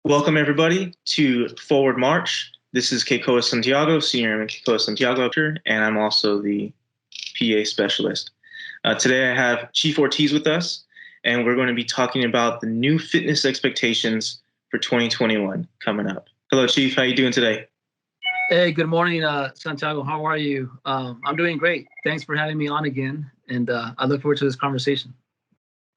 Welcome, everybody, to Forward March. This is Keikoa Santiago, Senior Airman Keikoa Santiago, and I'm also the PA Specialist. Today I have Chief Ortiz with us, and we're going to be talking about the new fitness expectations for 2021 coming up. Hello, Chief. How are you doing today? Hey, good morning, Santiago. How are you? I'm doing great. Thanks for having me on again, and I look forward to this conversation.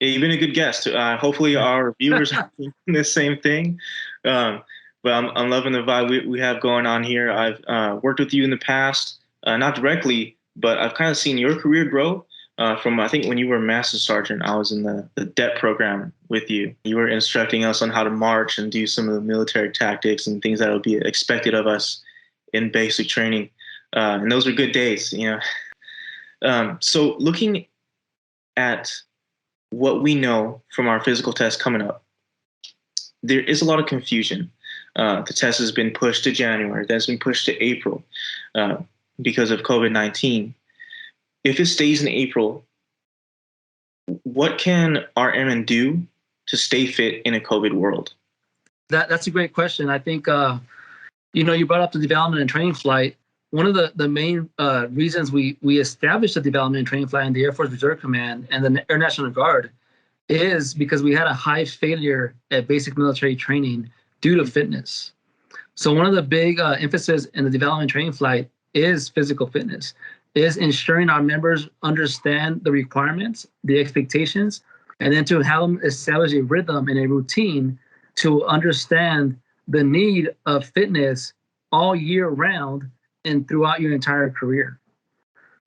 Yeah, you've been a good guest. Hopefully our viewers are thinking the same thing. But I'm loving the vibe we have going on here. I've worked with you in the past, not directly, but I've kind of seen your career grow from, I think, when you were a Master Sergeant. I was in the DEP program with you. You were instructing us on how to march and do some of the military tactics and things that would be expected of us in basic training. And those were good days, you know. So looking at what we know from our physical test coming up, there is a lot of confusion. The test has been pushed to January, that's been pushed to April because of COVID-19. If it stays in April, what can our airmen do to stay fit in a COVID world? That's a great question. I think, you brought up the development and training flight. One of the main reasons we established the development and training flight in the Air Force Reserve Command and the Air National Guard is because we had a high failure at basic military training due to fitness. So one of the big emphasis in the development and training flight is physical fitness, is ensuring our members understand the requirements, the expectations, and then to help them establish a rhythm and a routine to understand the need of fitness all year round and throughout your entire career.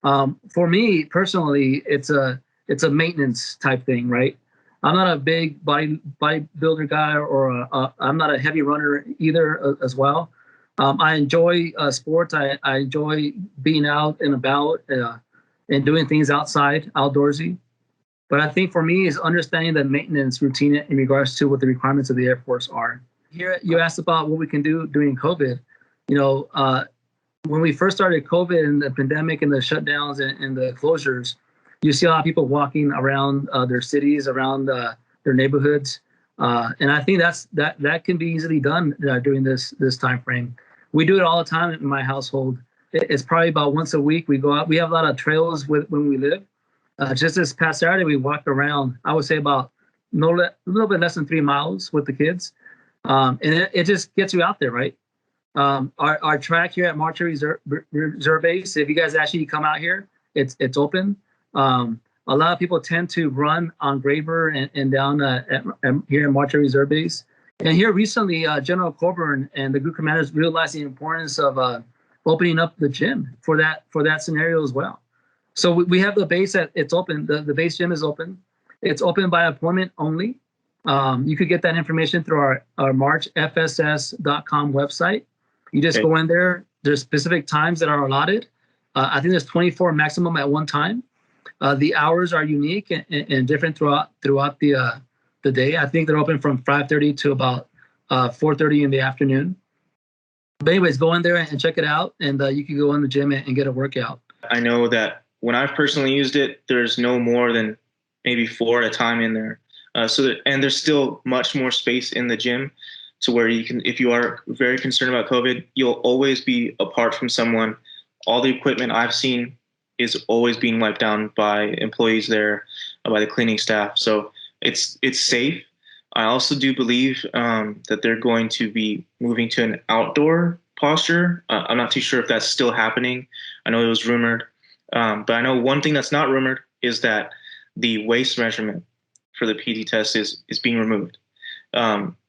For me personally, it's a maintenance type thing, right? I'm not a big bodybuilder guy, or I'm not a heavy runner either as well. I enjoy sports. I enjoy being out and about and doing things outside, outdoorsy. But I think for me is understanding the maintenance routine in regards to what the requirements of the Air Force are. Here, you asked about what we can do during COVID. When we first started COVID and the pandemic and the shutdowns and the closures, you see a lot of people walking around their cities, around their neighborhoods. And I think that can be easily done during this time frame. We do it all the time in my household. It's probably about once a week. We go out. We have a lot of trails when we live. Just this past Saturday, we walked around, I would say about a little bit less than 3 miles with the kids. And it just gets you out there, right? Our track here at March Reserve Base, if you guys actually come out here, it's open. A lot of people tend to run on Graver and down here at March Reserve Base. And here recently, General Coburn and the group commanders realized the importance of opening up the gym for that scenario as well. So we have the base it's open. The base gym is open. It's open by appointment only. You could get that information through our marchfss.com website. You just go in there. There's specific times that are allotted. I think there's 24 maximum at one time. The hours are unique and different throughout the day. I think they're open from 5:30 to about 4:30 in the afternoon. But anyways, go in there and check it out, and you can go in the gym and get a workout. I know that when I've personally used it, there's no more than maybe 4 at a time in there. And there's still much more space in the gym to where you can, if you are very concerned about COVID, you'll always be apart from someone. All the equipment I've seen is always being wiped down by employees there, by the cleaning staff. So it's safe. I also do believe that they're going to be moving to an outdoor posture. I'm not too sure if that's still happening. I know it was rumored. But I know one thing that's not rumored is that the waist measurement for the PD test is being removed.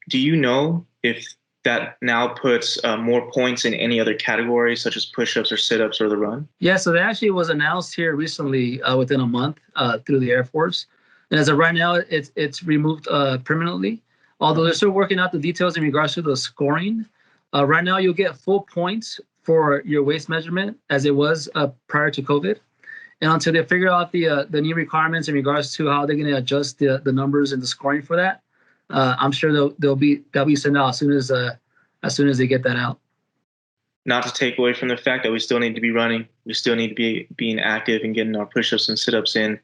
Do you know if that now puts more points in any other category, such as push-ups or sit-ups or the run? Yeah, so that actually was announced here recently within a month through the Air Force. And as of right now, it's removed permanently, although they're still working out the details in regards to the scoring. Right now, you'll get full points for your waist measurement as it was prior to COVID. And until they figure out the new requirements in regards to how they're going to adjust the numbers and the scoring for that, I'm sure they'll be sent out as soon as they get that out. Not to take away from the fact that we still need to be running, we still need to be being active and getting our push-ups and sit-ups in.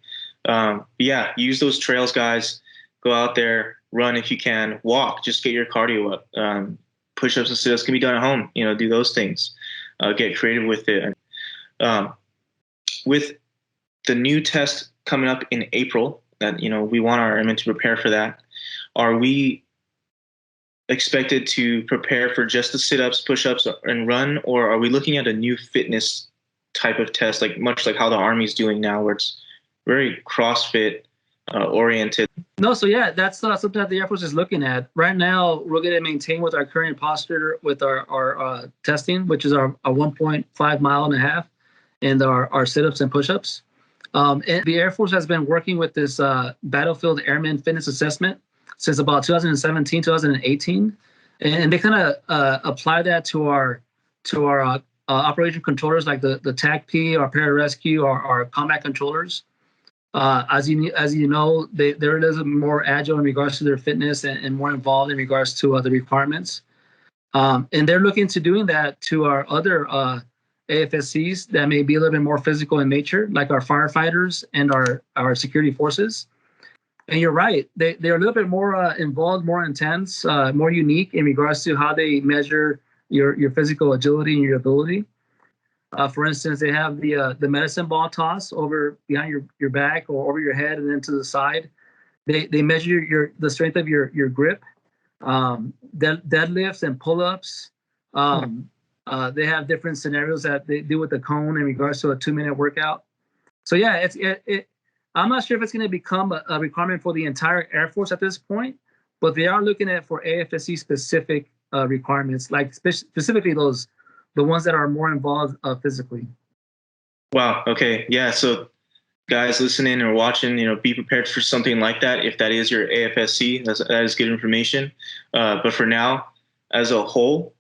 Yeah, use those trails, guys. Go out there, run if you can, walk, just get your cardio up. Push-ups and sit-ups can be done at home. Do those things. Get creative with it. With the new test coming up in April, that we want our airmen to prepare for that. Are we expected to prepare for just the sit-ups, push-ups, and run, or are we looking at a new fitness type of test, much like how the Army's doing now, where it's very CrossFit oriented? No, so yeah, that's something that the Air Force is looking at right now. We're going to maintain with our current posture with our testing, which is our 1.5 mile and a half, and our sit-ups and push-ups. And the Air Force has been working with this Battlefield Airman Fitness Assessment since about 2017, 2018, and they kind of apply that to our operation controllers, like the TAC-P, our pararescue, our combat controllers. As you know, they're a little more agile in regards to their fitness and more involved in regards to the requirements. And they're looking to doing that to our other AFSCs that may be a little bit more physical in nature, like our firefighters and our security forces. And you're right, they're a little bit more involved, more intense, more unique in regards to how they measure your physical agility and your ability. For instance, they have the medicine ball toss over behind your back or over your head and then to the side. They measure the strength of your grip, deadlifts and pull-ups. They have different scenarios that they do with the cone in regards to a 2-minute workout. So yeah, I'm not sure if it's going to become a requirement for the entire Air Force at this point, but they are looking at for AFSC specific requirements, like specifically the ones that are more involved physically. Wow. Okay. Yeah. So guys listening or watching, be prepared for something like that. If that is your AFSC, that is good information. But for now, as a whole,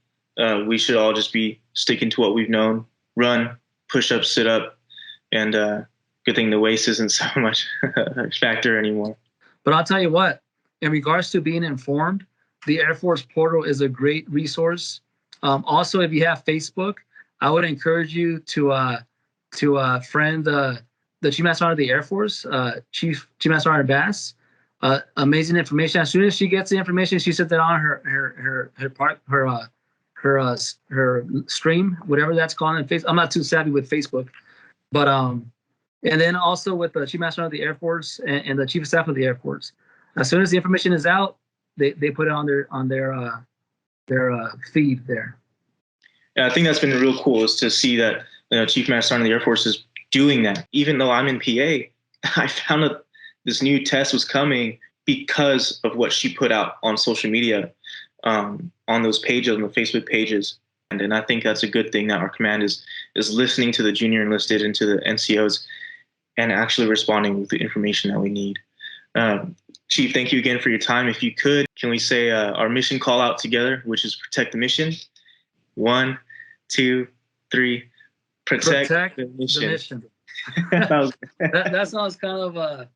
we should all just be sticking to what we've known: run, push up, sit up, and good thing the waist isn't so much a factor anymore. But I'll tell you what, in regards to being informed, the Air Force portal is a great resource. Also, if you have Facebook, I would encourage you to friend the Chief Master Sergeant of the Air Force, Chief Master Sergeant Bass. Amazing information. As soon as she gets the information, she sets it on her stream, whatever that's called in Facebook. I'm not too savvy with Facebook, but and then also with the Chief Master Sergeant of the Air Force and the Chief of Staff of the Air Force. As soon as the information is out, they put it on their feed there. Yeah, I think that's been real cool, is to see that Chief Master Sergeant of the Air Force is doing that. Even though I'm in PA, I found out this new test was coming because of what she put out on social media, on those pages, on the Facebook pages. And I think that's a good thing that our command is listening to the junior enlisted and to the NCOs and actually responding with the information that we need. Chief, thank you again for your time. If you could, can we say our mission call out together, which is protect the mission? 1, 2, 3. Protect the mission. That sounds kind of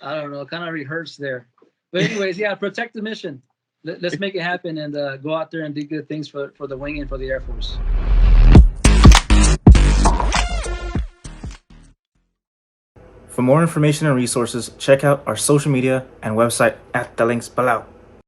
I don't know, kind of rehearsed there. But anyways, yeah, protect the mission. Let's make it happen and go out there and do good things for the wing and for the Air Force. For more information and resources, check out our social media and website at the links below.